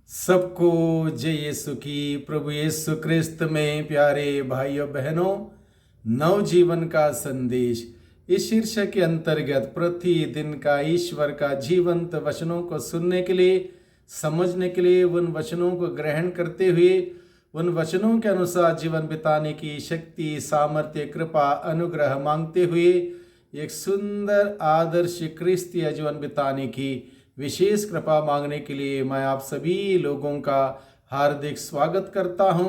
सबको जय यीशु की। प्रभु यीशु क्रिस्त में प्यारे भाइयों बहनों, नवजीवन का संदेश इस शीर्षक के अंतर्गत प्रतिदिन का ईश्वर का जीवंत वचनों को सुनने के लिए, समझने के लिए, उन वचनों को ग्रहण करते हुए उन वचनों के अनुसार जीवन बिताने की शक्ति, सामर्थ्य, कृपा, अनुग्रह मांगते हुए एक सुंदर आदर्श क्रिस्तीय जीवन बिताने की विशेष कृपा मांगने के लिए मैं आप सभी लोगों का हार्दिक स्वागत करता हूं।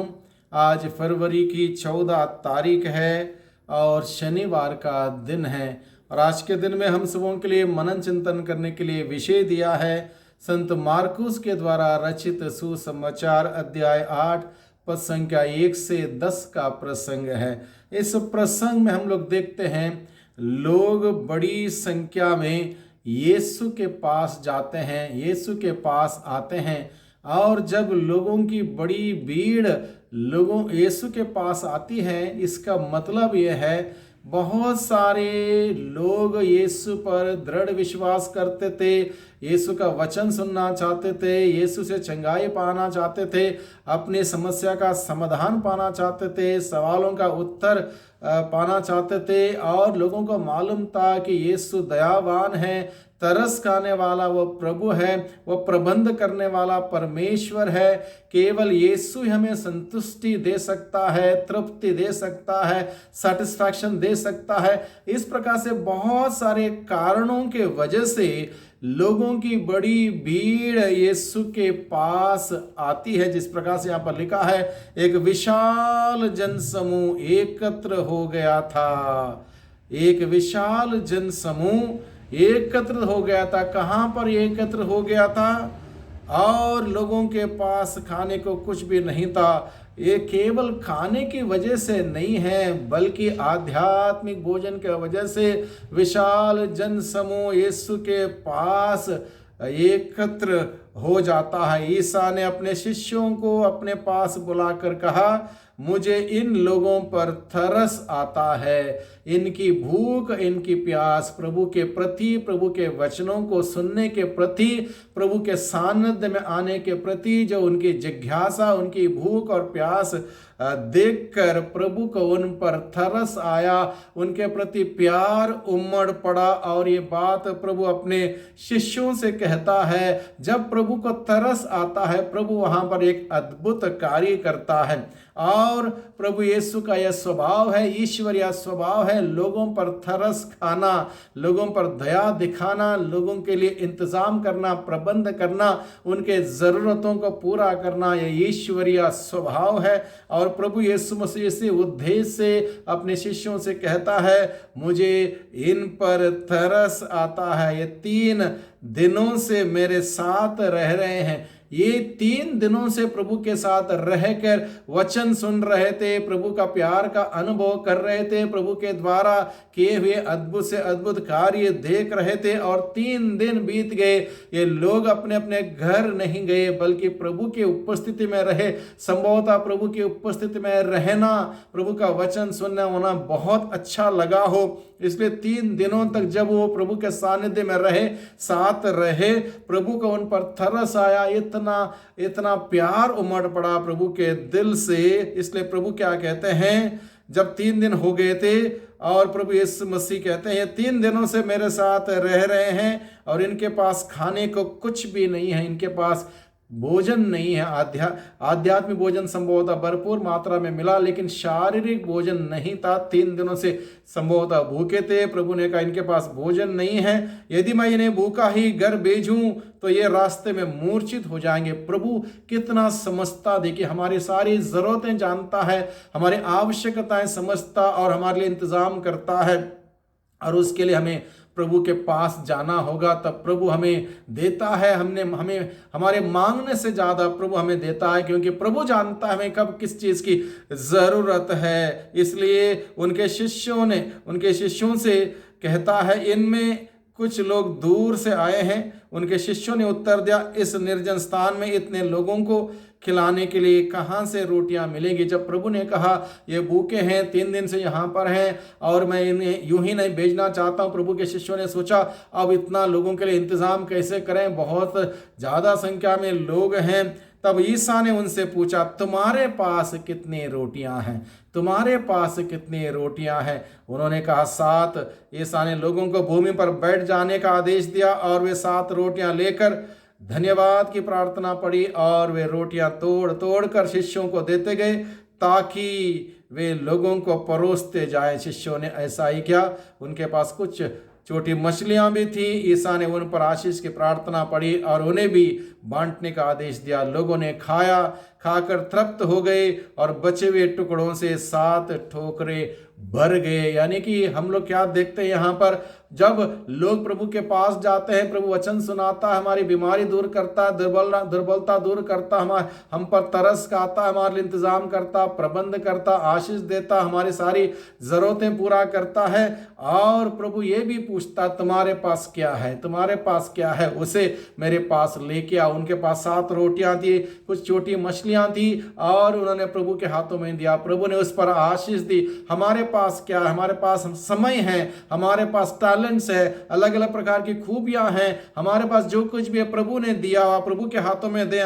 आज फरवरी की 14 तारीख है और शनिवार का दिन है और आज के दिन में हम सबों के लिए मनन चिंतन करने के लिए विषय दिया है संत मार्कुस के द्वारा रचित सुसमाचार अध्याय 8 पद संख्या 1 से 10 का प्रसंग है। इस प्रसंग में हम लोग देखते हैं लोग बड़ी संख्या में यीशु के पास जाते हैं, यीशु के पास आते हैं और जब लोगों की बड़ी भीड़ लोगों यीशु के पास आती है, इसका मतलब यह है बहुत सारे लोग यीशु पर दृढ़ विश्वास करते थे, यीशु का वचन सुनना चाहते थे, यीशु से चंगाई पाना चाहते थे, अपनी समस्या का समाधान पाना चाहते थे, सवालों का उत्तर पाना चाहते थे और लोगों को मालूम था कि यीशु दयावान है, तरस खाने वाला वो प्रभु है, वो प्रबंध करने वाला परमेश्वर है। केवल यीशु ही हमें संतुष्टि दे सकता है, तृप्ति दे सकता है, सेटिस्फैक्शन दे सकता है। इस प्रकार से बहुत सारे कारणों के वजह से लोगों की बड़ी भीड़ यीशु के पास आती है। जिस प्रकार से यहाँ पर लिखा है, एक विशाल जनसमूह एकत्र हो गया था। एक विशाल जनसमूह एकत्र हो गया था। कहाँ पर एकत्र हो गया था? और लोगों के पास खाने को कुछ भी नहीं था। ये केवल खाने की वजह से नहीं है, बल्कि आध्यात्मिक भोजन की वजह से विशाल जनसमूह यीशु के पास एकत्र हो जाता है। ईसा ने अपने शिष्यों को अपने पास बुलाकर कहा, मुझे इन लोगों पर तरस आता है। इनकी भूख, इनकी प्यास प्रभु के प्रति, प्रभु के वचनों को सुनने के प्रति, प्रभु के सानिध्य में आने के प्रति जो उनकी जिज्ञासा, उनकी भूख और प्यास देखकर प्रभु को उन पर तरस आया, उनके प्रति प्यार उमड़ पड़ा। और ये बात प्रभु अपने शिष्यों से कहता है। जब प्रभु को तरस आता है, प्रभु वहाँ पर एक अद्भुत कार्य करता है। और प्रभु यीशु का यह स्वभाव है, ईश्वरीय स्वभाव है, लोगों पर तरस खाना, लोगों पर दया दिखाना, लोगों के लिए इंतजाम करना, प्रबंध करना, उनके ज़रूरतों को पूरा करना, यह ईश्वरीय स्वभाव है। और प्रभु यीशु मसीह इसी उद्देश्य से अपने शिष्यों से कहता है, मुझे इन पर तरस आता है। ये 3 दिनों से मेरे साथ रह रहे हैं। ये 3 दिनों से प्रभु के साथ रहकर वचन सुन रहे थे, प्रभु का प्यार का अनुभव कर रहे थे, प्रभु के द्वारा किए हुए अद्भुत से अद्भुत कार्य देख रहे थे। और 3 दिन बीत गए, ये लोग अपने अपने घर नहीं गए, बल्कि प्रभु की उपस्थिति में रहे। संभवतः प्रभु की उपस्थिति में रहना, प्रभु का वचन सुनना होना बहुत अच्छा लगा हो, इसलिए 3 दिनों तक जब वो प्रभु के सानिध्य में रहे, साथ रहे, प्रभु को उन पर तरस आया, इतना प्यार उमड़ पड़ा प्रभु के दिल से। इसलिए प्रभु क्या कहते हैं, जब 3 दिन हो गए थे और प्रभु यीशु मसीह कहते हैं, 3 दिनों से मेरे साथ रह रहे हैं और इनके पास खाने को कुछ भी नहीं है, इनके पास भोजन नहीं है। आध्यात्मिक भोजन संभवतः भरपूर मात्रा में मिला, लेकिन शारीरिक भोजन नहीं था। 3 दिनों से संभवतः भूखे थे। प्रभु ने कहा, इनके पास भोजन नहीं है, यदि मैं इन्हें भूखा ही घर भेजूं तो ये रास्ते में मूर्छित हो जाएंगे। प्रभु कितना समझता, देखिए हमारी सारी जरूरतें जानता है, हमारी आवश्यकताएं समझता और हमारे लिए इंतजाम करता है। और उसके लिए हमें प्रभु के पास जाना होगा, तब प्रभु हमें देता है। हमें हमारे मांगने से ज़्यादा प्रभु हमें देता है, क्योंकि प्रभु जानता है हमें कब किस चीज़ की ज़रूरत है। इसलिए उनके शिष्यों से कहता है, इनमें कुछ लोग दूर से आए हैं। उनके शिष्यों ने उत्तर दिया, इस निर्जन स्थान में इतने लोगों को खिलाने के लिए कहाँ से रोटियां मिलेंगी। जब प्रभु ने कहा ये भूखे हैं, 3 दिन से यहाँ पर हैं और मैं इन्हें यूं ही नहीं भेजना चाहता हूँ, प्रभु के शिष्यों ने सोचा अब इतना लोगों के लिए इंतज़ाम कैसे करें, बहुत ज़्यादा संख्या में लोग हैं। तब ईसा ने उनसे पूछा, तुम्हारे पास कितनी रोटियां हैं? तुम्हारे पास कितनी रोटियां हैं? उन्होंने कहा, 7। ईसा ने लोगों को भूमि पर बैठ जाने का आदेश दिया और वे 7 रोटियां लेकर धन्यवाद की प्रार्थना पड़ी और वे रोटियां तोड़ तोड़ कर शिष्यों को देते गए ताकि वे लोगों को परोसते जाए। शिष्यों ने ऐसा ही किया। उनके पास कुछ छोटी मछलियां भी थी। ईसा ने उन पर आशीष की प्रार्थना पड़ी और उन्हें भी बांटने का आदेश दिया। लोगों ने खाया, खाकर तृप्त हो गए और बचे हुए टुकड़ों से 7 ठोकरे भर गए। यानी कि हम लोग क्या देखते हैं यहाँ पर, जब लोग प्रभु के पास जाते हैं, प्रभु वचन सुनाता है, हमारी बीमारी दूर करता है, दुर्बलता दूर करता, हम पर तरस खाता, हमारे लिए इंतजाम करता, प्रबंध करता, आशीष देता, हमारी सारी जरूरतें पूरा करता है। और प्रभु ये भी पूछता, तुम्हारे पास क्या है? तुम्हारे पास क्या है? उसे मेरे पास लेके आओ। उनके पास 7 रोटियां थी, कुछ छोटी मछलियां थी और उन्होंने प्रभु के हाथों में दिया। प्रभु ने उस पर आशीष दी। हमारे पास क्या है? हमारे पास समय है, हमारे पास टैलेंट्स है, अलग अलग प्रकार की खूबियां हैं। हमारे पास जो कुछ भी प्रभु ने दिया प्रभु के हाथों में दें।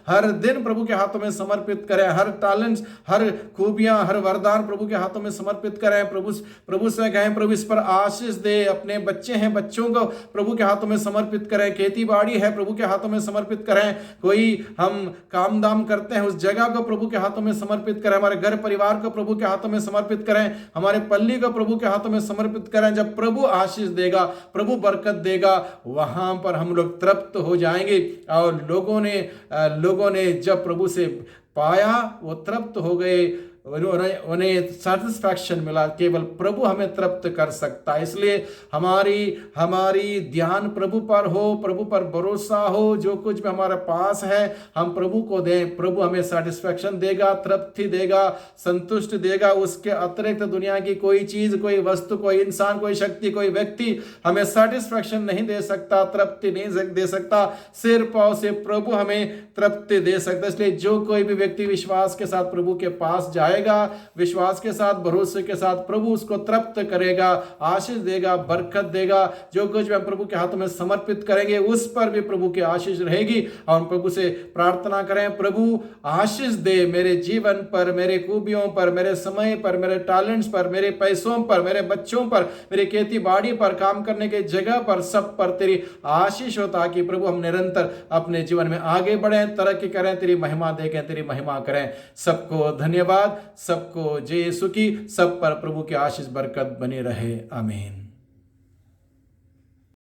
हर दिन प्रभु के हाथों में समर्पित करें। हर टैलेंट्स, हर खूबियां, हर वरदान प्रभु के हाथों में समर्पित करें। प्रभु से कहें, प्रभु इस पर आशीष दे। अपने बच्चे हैं, बच्चों को प्रभु के हाथों में समर्पित करें। खेती बाड़ी है, प्रभु के हाथों में समर्पित करें। कोई हम काम दाम करते हैं, उस जगह को प्रभु के हाथों में समर्पित करें। हमारे घर परिवार को प्रभु के हाथों में समर्पित करें। हमारे पल्ली को प्रभु के हाथों में समर्पित करें। जब प्रभु आशीष देगा, प्रभु बरकत देगा, वहां पर हम लोग तृप्त हो जाएंगे। और लोगों ने जब प्रभु से पाया, वो तृप्त हो गए, उन्हें सेटिस्फैक्शन मिला। केवल प्रभु हमें तृप्त कर सकता है। इसलिए हमारी ध्यान प्रभु पर हो, प्रभु पर भरोसा हो। जो कुछ भी हमारे पास है हम प्रभु को दें। प्रभु हमें सेटिस्फैक्शन देगा, तृप्ति देगा, संतुष्ट देगा। उसके अतिरिक्त दुनिया की कोई चीज, कोई वस्तु, कोई इंसान, कोई शक्ति, कोई व्यक्ति हमें सेटिस्फैक्शन नहीं दे सकता, तृप्ति नहीं दे सकता। सिर्फ और सिर्फ प्रभु हमें तृप्ति दे सकता है। इसलिए जो कोई भी व्यक्ति विश्वास के साथ प्रभु के पास जाए, विश्वास के साथ, भरोसे के साथ, प्रभु उसको तृप्त करेगा, आशीष देगा, बरकत देगा। जो कुछ भी हम प्रभु के हाथों में समर्पित करेंगे, उस पर भी प्रभु की आशीष रहेगी। और प्रभु से प्रार्थना करें, प्रभु आशीष दे मेरे जीवन पर, मेरे खूबियों पर, मेरे समय पर, मेरे टैलेंट्स पर, मेरे पैसों पर, मेरे बच्चों पर, मेरी खेती बाड़ी पर, काम करने के जगह पर, सब पर तेरी आशीष हो, ताकि प्रभु हम निरंतर अपने जीवन में आगे बढ़ें, तरक्की करें, तेरी महिमा देखें, तेरी महिमा करें। सबको धन्यवाद, सबको जय यीशु की, सब पर प्रभु की आशीष बरकत बनी रहे। आमीन।